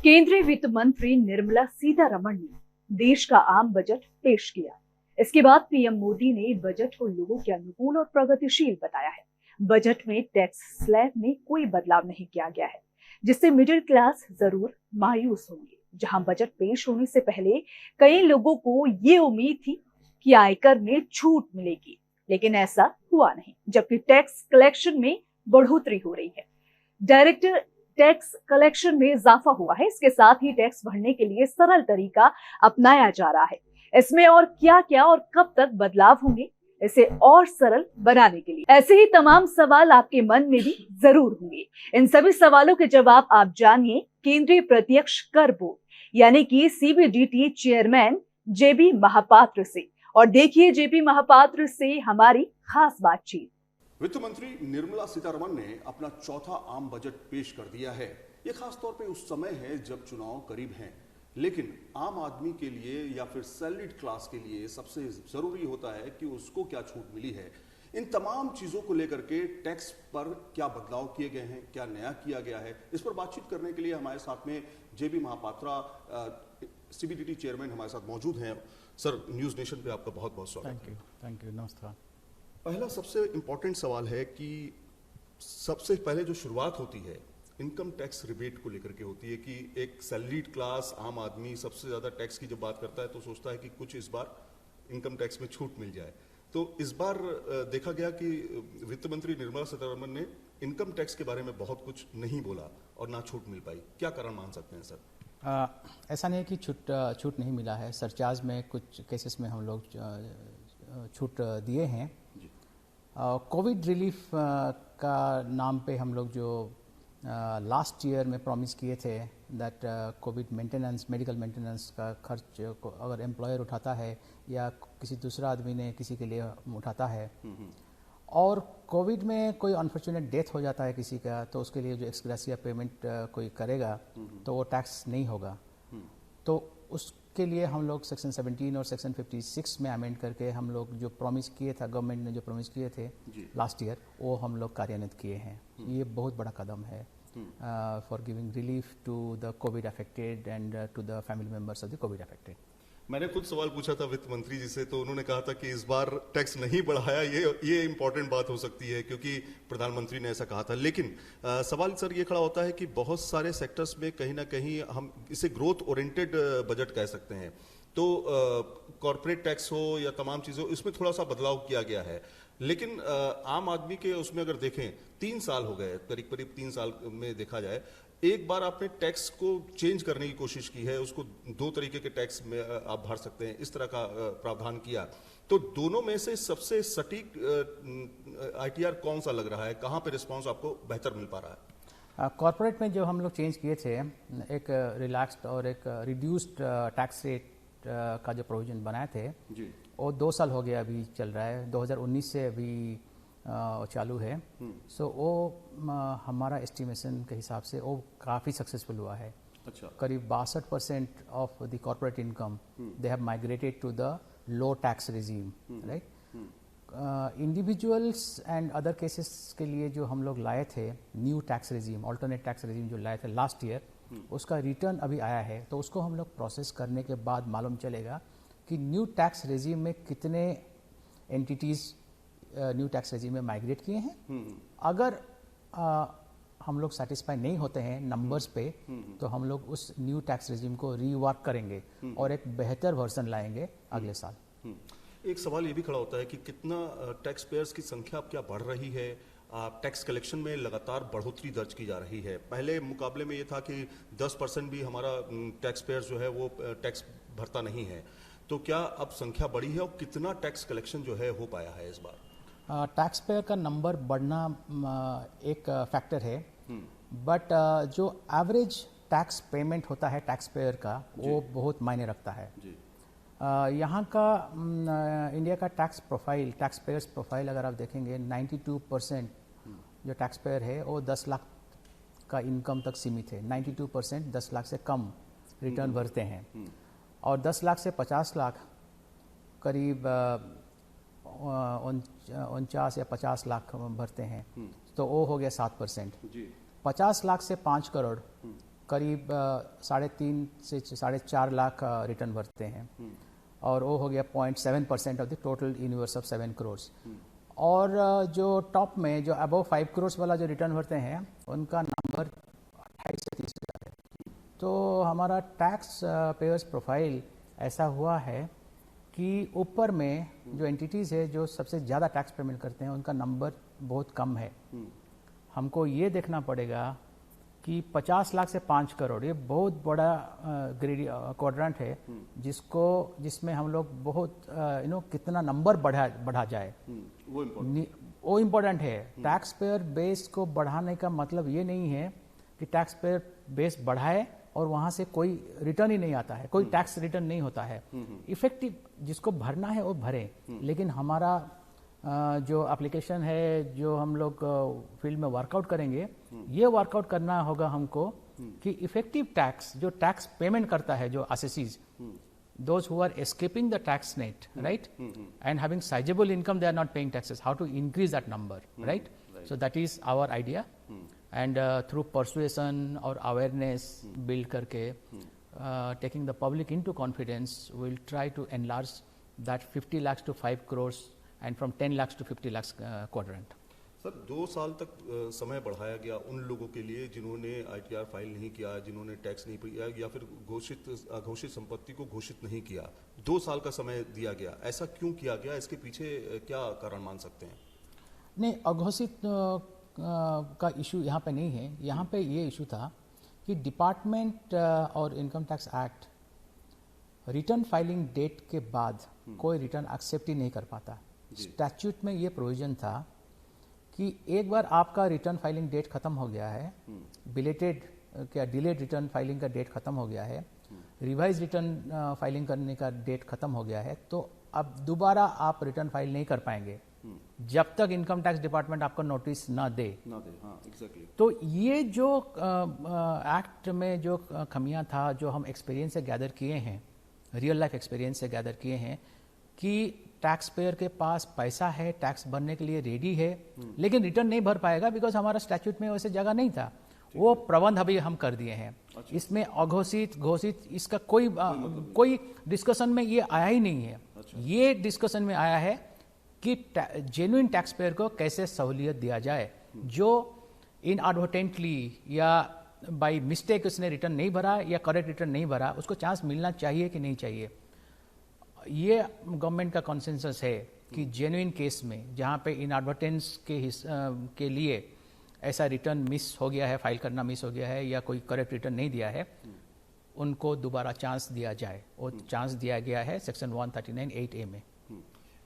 केंद्रीय वित्त मंत्री निर्मला सीतारमण ने देश का आम बजट पेश किया। इसके बाद पीएम मोदी ने बजट को लोगों के अनुकूल और प्रगतिशील बताया है। बजट में टैक्स स्लैब में कोई बदलाव नहीं किया गया है, जिससे मिडिल क्लास जरूर मायूस होंगे। जहां बजट पेश होने से पहले कई लोगों को ये उम्मीद थी कि आयकर में छूट मिलेगी, लेकिन ऐसा हुआ नहीं। जबकि टैक्स कलेक्शन में बढ़ोतरी हो रही है। डायरेक्ट टैक्स कलेक्शन में इजाफा हुआ है। इसके साथ ही टैक्स भरने के लिए सरल तरीका अपनाया जा रहा है। इसमें और क्या और कब तक बदलाव होंगे, इसे और सरल बनाने के लिए ऐसे ही तमाम सवाल आपके मन में भी जरूर होंगे। इन सभी सवालों के जवाब आप जानिए केंद्रीय प्रत्यक्ष कर बोर्ड यानी कि सीबीडीटी चेयरमैन जेबी महापात्र से, और देखिए जेबी महापात्र से हमारी खास बातचीत। वित्त मंत्री निर्मला सीतारमण ने अपना चौथा आम बजट पेश कर दिया है। ये खास तौर पे उस समय है जब चुनाव करीब हैं, लेकिन आम आदमी के लिए या फिर सैलरीड क्लास के लिए सबसे जरूरी होता है कि उसको क्या छूट मिली है। इन तमाम चीजों को लेकर के टैक्स पर क्या बदलाव किए गए हैं, क्या नया किया गया है, इस पर बातचीत करने के लिए हमारे साथ में जेबी महापात्रा सीबीडीटी चेयरमैन हमारे साथ मौजूद हैं। सर, न्यूज नेशन पे आपका बहुत बहुत स्वागत है। थैंक यू, नमस्कार। पहला सबसे इम्पोर्टेंट सवाल है कि सबसे पहले जो शुरुआत होती है इनकम टैक्स रिबेट को लेकर के होती है कि एक सैलरीड क्लास आम आदमी सबसे ज़्यादा टैक्स की जब बात करता है तो सोचता है कि कुछ इस बार इनकम टैक्स में छूट मिल जाए। तो इस बार देखा गया कि वित्त मंत्री निर्मला सीतारमण ने इनकम टैक्स के बारे में बहुत कुछ नहीं बोला और ना छूट मिल पाई। क्या कारण मान सकते हैं सर? ऐसा नहीं कि छूट नहीं मिला है। सरचार्ज में कुछ केसेस में हम लोग छूट दिए हैं। कोविड रिलीफ का नाम पे हम लोग जो लास्ट ईयर में प्रॉमिस किए थे that Covid maintenance, medical maintenance का खर्च को अगर एम्प्लॉयर उठाता है या किसी दूसरा आदमी ने किसी के लिए उठाता है और कोविड में कोई अनफॉर्चुनेट डेथ हो जाता है किसी का, तो उसके लिए जो एक्सग्रेसिया पेमेंट कोई करेगा तो वो टैक्स नहीं होगा। तो उसके लिए हम लोग सेक्शन 17 और सेक्शन 56 में अमेंड करके हम लोग जो प्रॉमिस किए था, गवर्नमेंट ने जो प्रॉमिस किए थे लास्ट ईयर, वो हम लोग कार्यान्वित किए हैं। ये बहुत बड़ा कदम है for giving relief to the COVID affected and to the family members of the COVID affected. मैंने खुद सवाल पूछा था वित्त मंत्री जी से, तो उन्होंने कहा था कि इस बार टैक्स नहीं बढ़ाया। ये इंपॉर्टेंट बात हो सकती है क्योंकि प्रधानमंत्री ने ऐसा कहा था। लेकिन सवाल सर ये खड़ा होता है कि बहुत सारे सेक्टर्स में कहीं ना कहीं हम इसे ग्रोथ ओरिएंटेड बजट कह सकते हैं। तो कॉर्पोरेट टैक्स हो या तमाम चीज़ों, इसमें थोड़ा सा बदलाव किया गया है। लेकिन आम आदमी के उसमें अगर देखें 3 साल हो गए, करीब करीब 3 साल में देखा जाए, एक बार आपने टैक्स को चेंज करने की कोशिश की है, उसको 2 तरीके के टैक्स में आप भर सकते हैं, इस तरह का प्रावधान किया। तो दोनों में से सबसे सटीक आईटीआर कौन सा लग रहा है? कहाँ पे रिस्पांस आपको बेहतर मिल पा रहा है? कॉर्पोरेट में जो हम लोग चेंज किए थे, एक रिलैक्स्ड और एक रिड्यूस्ड टैक्स रेट का जो प्रोविजन बनाए थे जी, वो 2 साल हो गया अभी चल रहा है, 2019 से अभी चालू है। सो वो हमारा एस्टिमेशन के हिसाब से वो काफ़ी सक्सेसफुल हुआ है। अच्छा। करीब 62% of the corporate income they have migrated to the low tax regime, right. Individuals and other cases के लिए जो हम लोग लाए थे new tax regime, alternate tax regime जो लाए थे लास्ट ईयर, उसका रिटर्न अभी आया है। तो उसको हम लोग प्रोसेस करने के बाद मालूम चलेगा कि न्यू टैक्स रेजिम में कितने एंटिटीज़ न्यू टैक्स रेजिम में माइग्रेट किए हैं। अगर हम लोग सेटिस्फाई नहीं होते हैं नंबर्स पे, तो हम लोग उस न्यू टैक्स रेजिम को रीवर्क करेंगे और एक बेहतर वर्जन लाएंगे अगले साल। एक सवाल ये भी खड़ा होता है कि कितना टैक्स पेयर्स की संख्या अब क्या बढ़ रही है? टैक्स कलेक्शन में लगातार बढ़ोतरी दर्ज की जा रही है। पहले मुकाबले में ये था कि 10% भी हमारा टैक्स पेयर्स जो है वो टैक्स भरता नहीं है। तो क्या अब संख्या बढ़ी है और कितना टैक्स कलेक्शन जो है हो पाया है इस बार? टैक्स पेयर का नंबर बढ़ना एक फैक्टर है, बट जो एवरेज टैक्स पेमेंट होता है टैक्स पेयर का, वो बहुत मायने रखता है। यहाँ का इंडिया का tax profile, tax payers profile अगर आप देखेंगे, 92% जो टैक्स पेयर है वो 10 लाख का इनकम तक सीमित है। 92% 10 लाख से कम रिटर्न भरते हैं, और 10 लाख से 50 लाख करीब 49 या 50 लाख भरते हैं, तो वो हो गया 7%। 50 लाख से 5 करोड़ करीब 3.5 से 4.5 लाख रिटर्न भरते हैं और वो हो गया 0.7% of the total universe of 7 crore. और जो टॉप में जो अबव 5 करोड़ वाला जो रिटर्न भरते हैं उनका नंबर 28 से 30 हज़ार है। तो हमारा टैक्स पेयर्स प्रोफाइल ऐसा हुआ है कि ऊपर में जो एंटिटीज़ है जो सबसे ज़्यादा टैक्स पेमेंट करते हैं उनका नंबर बहुत कम है। हमको ये देखना पड़ेगा कि 50 लाख से 5 करोड़ ये बहुत बड़ा क्वाड्रेंट है जिसमें हम लोग बहुत कितना नंबर बढ़ा जाए वो इम्पोर्टेंट है। टैक्स पेयर बेस को बढ़ाने का मतलब ये नहीं है कि टैक्स पेयर बेस बढ़ाए और वहाँ से कोई रिटर्न ही नहीं आता है, कोई टैक्स रिटर्न नहीं होता है। इफेक्टिव जिसको भरना है वो भरे, लेकिन हमारा जो एप्लीकेशन है जो हम लोग फील्ड में वर्कआउट करेंगे ये वर्कआउट करना होगा हमको कि इफेक्टिव टैक्स जो टैक्स पेमेंट करता है जो assessees those who are escaping the tax net, right? And having sizable income, they are not paying taxes. How to increase that number, right? So that is our idea. And through persuasion or awareness build करके taking the public into confidence, we'll try to enlarge that 50 lakhs to 5 crores and from 10 lakhs to 50 lakhs quadrant. Sir 2 साल तक समय बढ़ाया गया उन लोगों के लिए जिन्होंने ITR फाइल नहीं किया, जिन्होंने टैक्स नहीं किया या फिर घोषित संपत्ति को घोषित नहीं किया। 2 साल का समय दिया गया, ऐसा क्यों किया गया? इसके पीछे क्या कारण मान सकते हैं? नहीं, अघोषित का इशू यहाँ पे नहीं है। यहाँ पे ये इशू था कि डिपार्टमेंट और income tax act return filing date के बाद कोई रिटर्न एक्सेप्ट ही नहीं कर पाता। स्टैट्यूट में ये प्रोविजन था कि एक बार आपका रिटर्न फाइलिंग डेट खत्म हो गया है, बिलेटेड क्या डिलेड रिटर्न फाइलिंग का डेट खत्म हो गया है, रिवाइज रिटर्न फाइलिंग करने का डेट खत्म हो गया है, तो अब दोबारा आप रिटर्न फाइल नहीं कर पाएंगे जब तक इनकम टैक्स डिपार्टमेंट आपको नोटिस ना दे। हाँ, exactly. तो ये जो एक्ट में जो खमियां था जो हम एक्सपीरियंस से गैदर किए हैं, रियल लाइफ एक्सपीरियंस से गैदर किए हैं कि टैक्स पेयर के पास पैसा है, टैक्स भरने के लिए रेडी है, लेकिन रिटर्न नहीं भर पाएगा बिकॉज हमारा स्टैट्यूट में वैसे जगह नहीं था। वो प्रबंध अभी हम कर दिए हैं। अच्छा। इसमें अघोषित घोषित इसका कोई डिस्कशन में ये आया ही नहीं है। अच्छा। ये डिस्कशन में आया है कि जेन्युइन टैक्स पेयर को कैसे सहूलियत दिया जाए जो इनएडवर्टेंटली या बाय मिस्टेक उसने रिटर्न नहीं भरा या करेक्ट रिटर्न नहीं भरा, उसको चांस मिलना चाहिए कि नहीं चाहिए। ये गवर्नमेंट का कॉन्सेंसस है कि जेन्युइन केस में जहाँ पे इनएडवर्टेंस के लिए ऐसा रिटर्न मिस हो गया है, फाइल करना मिस हो गया है या कोई करेक्ट रिटर्न नहीं दिया है, उनको दोबारा चांस दिया जाए। और चांस दिया गया है सेक्शन 139(8)A में।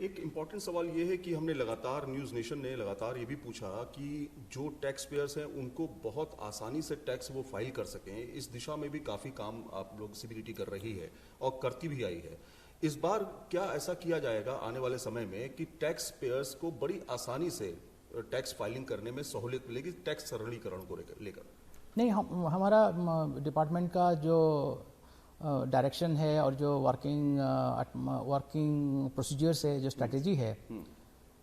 एक इम्पॉर्टेंट सवाल ये है कि हमने लगातार न्यूज़ नेशन ने लगातार ये भी पूछा कि जो टैक्स पेयर्स हैं उनको बहुत आसानी से टैक्स वो फाइल कर सकें। इस दिशा में भी काफ़ी काम आप लोग सीबीडीटी कर रही है और करती भी आई है। इस बार क्या ऐसा किया जाएगा आने वाले समय में कि टैक्स पेयर्स को बड़ी आसानी से टैक्स फाइलिंग करने में सहूलियत मिलेगी टैक्स सरलीकरण को लेकर? नहीं, हमारा डिपार्टमेंट का जो डायरेक्शन है और जो वर्किंग प्रोसीजर्स है, जो स्ट्रेटेजी है,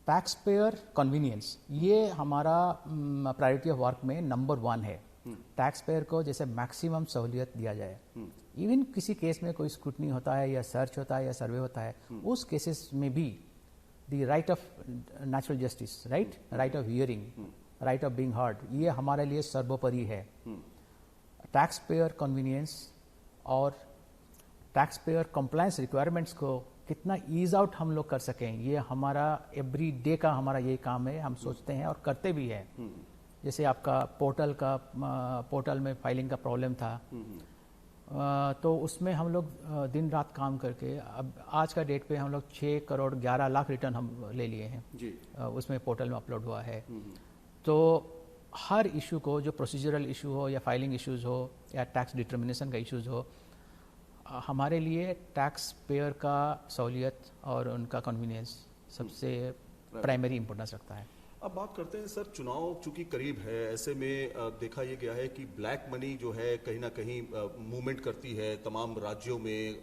टैक्स पेयर कन्वीनियंस, ये हमारा प्रायोरिटी ऑफ वर्क में नंबर 1 है। टैक्स पेयर को जैसे मैक्सिमम सहूलियत दिया जाए। इवन किसी केस में कोई स्क्रूटनी होता है या सर्च होता है या सर्वे होता है, उस केसेस में भी the right of natural justice, right of hearing, right of being heard, ये हमारे लिए सर्वोपरि है। टैक्स पेयर कन्वीनियंस और टैक्स पेयर कंप्लायंस रिक्वायरमेंट्स को कितना ईज आउट हम लोग कर सकें, ये हमारा एवरी डे का हमारा ये काम है। हम सोचते हैं और करते भी हैं। जैसे आपका पोर्टल में फाइलिंग का प्रॉब्लम था, तो उसमें हम लोग दिन रात काम करके अब आज का डेट पे हम लोग 6 करोड़ 11 लाख रिटर्न हम ले लिए हैं जी। उसमें पोर्टल में अपलोड हुआ है। तो हर इशू को, जो प्रोसीजरल इशू हो या फाइलिंग इश्यूज हो या टैक्स डिटर्मिनेशन का इश्यूज हो, हमारे लिए टैक्स पेयर का सहूलियत और उनका कन्वीनियंस सबसे प्राइमरी इंपॉर्टेंस रखता है। अब बात करते हैं सर, चुनाव चूंकि करीब है, ऐसे में देखा यह गया है कि ब्लैक मनी जो है कहीं ना कहीं मूवमेंट करती है तमाम राज्यों में।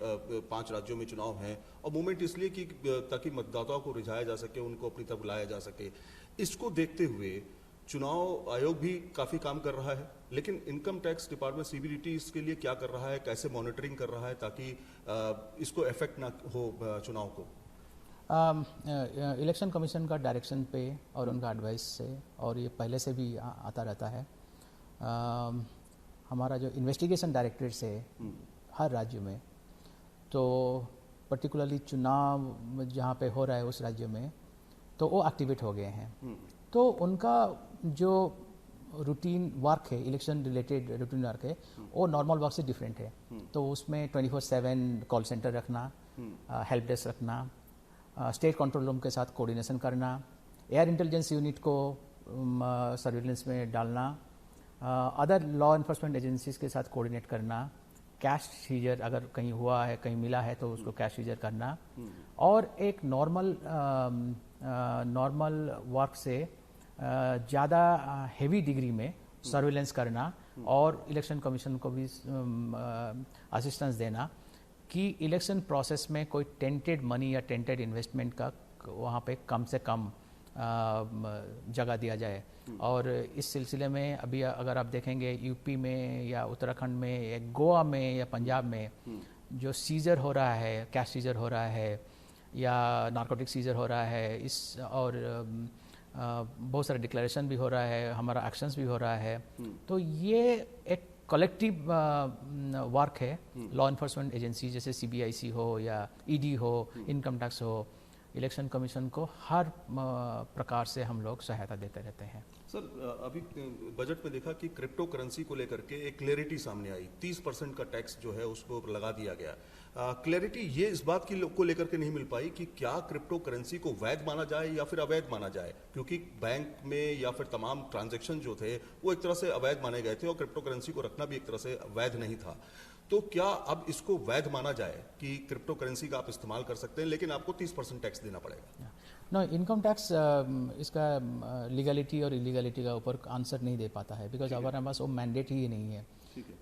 5 राज्यों में चुनाव हैं और मूवमेंट इसलिए कि ताकि मतदाताओं को रिझाया जा सके, उनको अपनी तरफ लाया जा सके। इसको देखते हुए चुनाव आयोग भी काफी काम कर रहा है, लेकिन इनकम टैक्स डिपार्टमेंट सीबीडीटी इसके लिए क्या कर रहा है, कैसे मॉनिटरिंग कर रहा है ताकि इसको इफेक्ट ना हो चुनाव को? इलेक्शन कमीशन का डायरेक्शन पे और उनका एडवाइस से, और ये पहले से भी आता रहता है, हमारा जो इन्वेस्टिगेशन डायरेक्टरेट है हर राज्य में, तो पर्टिकुलरली चुनाव जहाँ पे हो रहा है उस राज्य में, तो वो एक्टिवेट हो गए हैं। तो उनका जो रूटीन वर्क है, इलेक्शन रिलेटेड रूटीन वर्क है, वो नॉर्मल वर्क से डिफरेंट है। तो उसमें 24/7 कॉल सेंटर रखना, हेल्प डेस्क रखना, स्टेट कंट्रोल रूम के साथ कोऑर्डिनेशन करना, एयर इंटेलिजेंस यूनिट को सर्विलेंस में डालना, अदर लॉ इन्फोर्समेंट एजेंसीज के साथ कोऑर्डिनेट करना, कैश सीजर अगर कहीं हुआ है, कहीं मिला है तो उसको कैश सीजर करना, और एक नॉर्मल वर्क से ज़्यादा हेवी डिग्री में सर्विलेंस करना, और इलेक्शन कमीशन को भी असिस्टेंस देना कि इलेक्शन प्रोसेस में कोई टेंटेड मनी या टेंटेड इन्वेस्टमेंट का वहाँ पे कम से कम जगह दिया जाए। और इस सिलसिले में अभी अगर आप देखेंगे यूपी में या उत्तराखंड में या गोवा में या पंजाब में जो सीजर हो रहा है, कैश सीजर हो रहा है या नारकोटिक सीजर हो रहा है, इस और बहुत सारा डिक्लेरेशन भी हो रहा है, हमारा एक्शंस भी हो रहा है, तो ये एक कलेक्टिव वर्क है लॉ इन्फोर्समेंट एजेंसी जैसे सीबीआईसी हो या ईडी हो, इनकम टैक्स हो, इलेक्शन कमीशन को हर प्रकार से हम लोग सहायता देते रहते हैं। सर, अभी बजट में देखा कि क्रिप्टो करेंसी को लेकर के एक क्लैरिटी सामने आई, 30% का टैक्स जो है उसको लगा दिया गया। क्लैरिटी ये इस बात की को लेकर के नहीं मिल पाई कि क्या क्रिप्टो करेंसी को वैध माना जाए या फिर अवैध माना जाए, क्योंकि बैंक में या फिर तमाम ट्रांजैक्शन जो थे वो एक तरह से अवैध माने गए थे और क्रिप्टो करेंसी को रखना भी एक तरह से वैध नहीं था। तो क्या अब इसको वैध माना जाए कि क्रिप्टो करेंसी का आप इस्तेमाल कर सकते हैं लेकिन आपको 30% टैक्स देना पड़ेगा? नो, इनकम टैक्स इसका लीगलिटी और इलीगलिटी का ऊपर आंसर नहीं दे पाता है, बिकॉज हमारे पास वो मैंडेट ही नहीं है।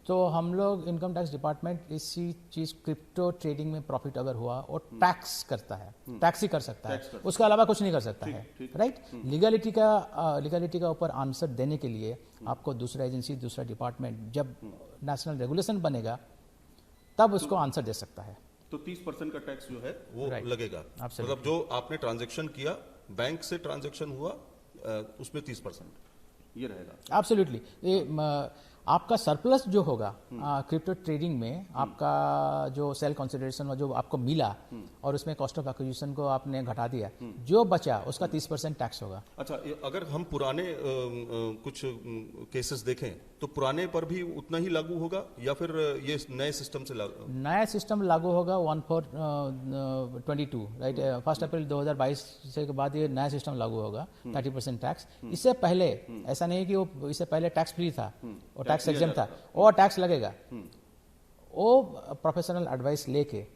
तो हम लोग इनकम टैक्स डिपार्टमेंट इसी चीज क्रिप्टो ट्रेडिंग में प्रॉफिट अगर हुआ और टैक्स करता है, टैक्स ही कर सकता है, उसके अलावा कुछ नहीं कर सकता है, राइट। लीगलिटी का ऊपर आंसर देने के लिए आपको दूसरा एजेंसी, दूसरा डिपार्टमेंट जब नेशनल रेगुलेशन बनेगा तब उसको आंसर दे सकता है। तो 30% का टैक्स जो है वो लगेगा, Absolutely. मतलब जो आपने ट्रांजैक्शन किया, बैंक से ट्रांजैक्शन हुआ, उसमें 30% ये रहेगा। एब्सोल्युटली। ये आपका सरप्लस जो होगा क्रिप्टो ट्रेडिंग में, आपका जो सेल कंसिडरेशन जो आपको मिला और उसमें कॉस्ट ऑफ एक्विजिशन को आपने घटा दिया, जो बचा उसका 30% टैक्स होगा। अच्छा, अगर हम पुराने कुछ केसेस देखें तो पुराने पर भी उतना ही लागू होगा या फिर ये नए सिस्टम से नया सिस्टम लागू होगा 1/4/22, राइट। 1 अप्रैल 2022 से के बाद ये नया सिस्टम लागू होगा, 30% टैक्स। इससे पहले ऐसा नहीं कि वो इससे पहले टैक्स फ्री था और टैक्स एग्जेम्प्ट था, और टैक्स लगेगा। वो प्रोफेशनल एडवाइस लेके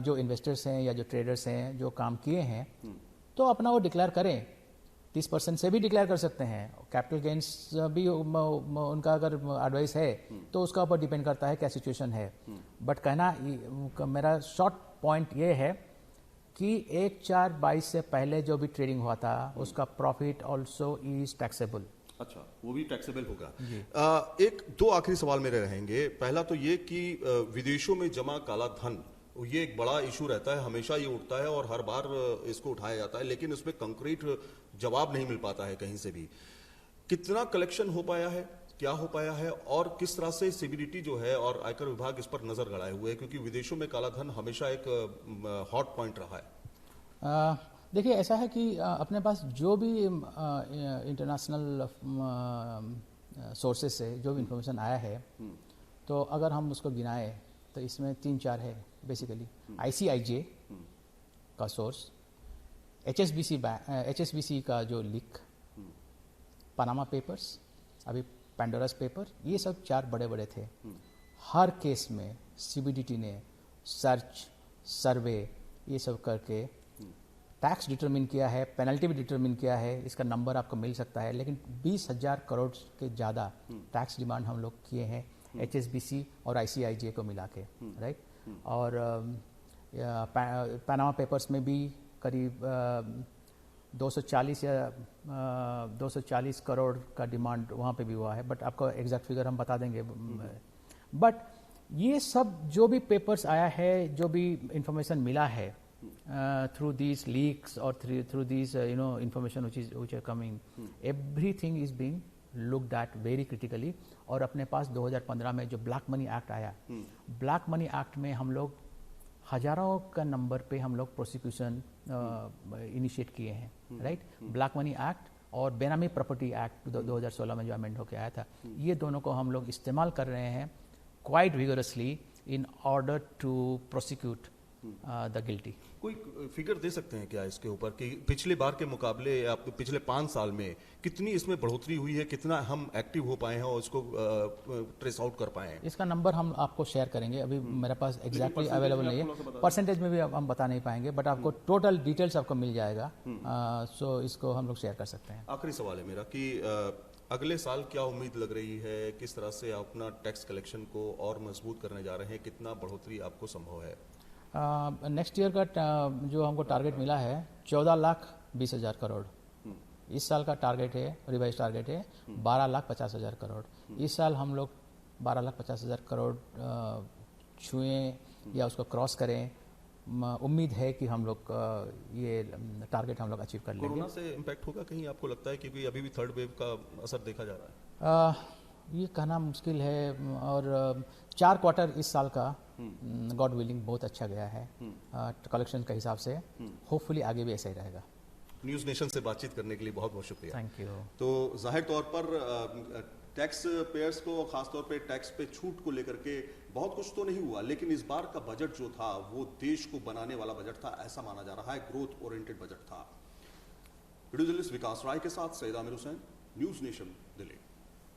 जो इन्वेस्टर्स हैं या जो ट्रेडर्स हैं जो काम किए हैं तो अपना वो डिक्लेयर करें, 30% से भी डिक्लेयर कर सकते हैं। कैपिटल गेन्स भी उनका अगर एडवाइस है तो उसका ऊपर डिपेंड करता है क्या सिचुएशन है। बट कहना मेरा शॉर्ट पॉइंट ये है कि 1/4/22 से पहले जो भी ट्रेडिंग हुआ था उसका प्रॉफिट ऑल्सो इज टैक्सेबल। अच्छा, वो भी टैक्सेबल होगा। एक दो आखिरी सवाल मेरे रहेंगे। पहला तो ये कि विदेशों में जमा काला धन, ये एक बड़ा इशू रहता है, हमेशा ये उठता है और हर बार इसको उठाया जाता है, लेकिन उसमें कंक्रीट जवाब नहीं मिल पाता है कहीं से भी। कितना कलेक्शन हो पाया है, क्या हो पाया है, और किस तरह से सीबीडीटी जो है और आयकर विभाग इस पर नजर गड़ाए हुए है, क्योंकि विदेशों में काला धन हमेशा एक हॉट पॉइंट रहा है। देखिए, ऐसा है कि अपने पास जो भी इंटरनेशनल सोर्सेज से जो भी इंफॉर्मेशन आया है, तो अगर हम उसको गिनाए तो इसमें 3-4 है बेसिकली। ICIJ का सोर्स, HSBC का जो लीक, पनामा पेपर्स, अभी पैंडोरास पेपर, ये सब 4 बड़े बड़े थे। हर केस में सीबीडीटी ने सर्च, सर्वे ये सब करके टैक्स डिटरमिन किया है, पेनल्टी भी डिटरमिन किया है, इसका नंबर आपको मिल सकता है। लेकिन 20,000 करोड़ के ज़्यादा टैक्स डिमांड हम लोग किए हैं HSBC और ICIJ को मिला के, राइट। और पनामा पेपर्स में भी करीब 240 या 240 करोड़ का डिमांड वहाँ पे भी हुआ है, बट आपको एग्जैक्ट फिगर हम बता देंगे। बट ये सब जो भी पेपर्स आया है, जो भी इंफॉर्मेशन मिला है थ्रू दीज लीक्स और through these information which are coming, everything is being looked at very critically. और अपने पास 2015 में जो ब्लैक मनी एक्ट आया, ब्लैक मनी एक्ट में हम लोग हजारों का नंबर पे हम लोग प्रोसिक्यूशन इनिशिएट किए हैं, राइट। ब्लैक मनी एक्ट और बेनामी प्रॉपर्टी एक्ट 2016 में जो अमेंड होकर आया था, ये दोनों को हम लोग इस्तेमाल कर रहे हैं quite vigorously in order to prosecute the guilty. कोई फिगर दे सकते हैं क्या इसके ऊपर कि पिछले बार के मुकाबले या पिछले 5 साल में कितनी इसमें बढ़ोतरी हुई है, कितना हम एक्टिव हो पाए हैं और उसको ट्रेस आउट कर पाए हैं? इसका नंबर हम आपको शेयर करेंगे, अभी मेरे पास एग्जैक्टली अवेलेबल नहीं है, परसेंटेज में भी हम बता नहीं पाएंगे, बट आपको टोटल डिटेल्स आपको मिल जाएगा। सो इसको हम लोग शेयर कर सकते हैं। आखिरी सवाल है मेरा कि अगले साल क्या उम्मीद लग रही है, किस तरह से आप अपना टैक्स कलेक्शन को और मजबूत करने जा रहे हैं, कितना बढ़ोतरी आपको संभव है? नेक्स्ट ईयर का जो हमको टारगेट मिला है 14,20,000 करोड़। इस साल का टारगेट है, रिवाइज टारगेट है 12,50,000 करोड़। इस साल हम लोग 12,50,000 करोड़ छुएं या उसको क्रॉस करें। उम्मीद है कि हम लोग ये टारगेट हम लोग अचीव कर लेंगे। कोरोना से इम्पैक्ट होगा कहीं, आपको लगता है? क्योंकि अभी भी थर्ड वेव का असर देखा जा रहा है। ये कहना मुश्किल है, और 4 क्वार्टर इस साल का गॉड विलिंग बहुत अच्छा गया है कलेक्शन के हिसाब से। होपफुली आगे भी ऐसा ही रहेगा। न्यूज़ नेशन से बातचीत करने के लिए बहुत बहुत शुक्रिया। Thank you. तो जाहिर तौर पर टैक्स पेयर्स को, खासतौर पे टैक्स पे छूट को लेकर के बहुत कुछ तो नहीं हुआ, लेकिन इस बार का बजट जो था वो देश को बनाने वाला बजट था, ऐसा माना जा रहा है। ग्रोथ ओरिएंटेड बजट था। वीडियो जर्नलिस्ट विकास राय के साथ सईद आमिर हुसैन, न्यूज़ नेशन दिल्ली।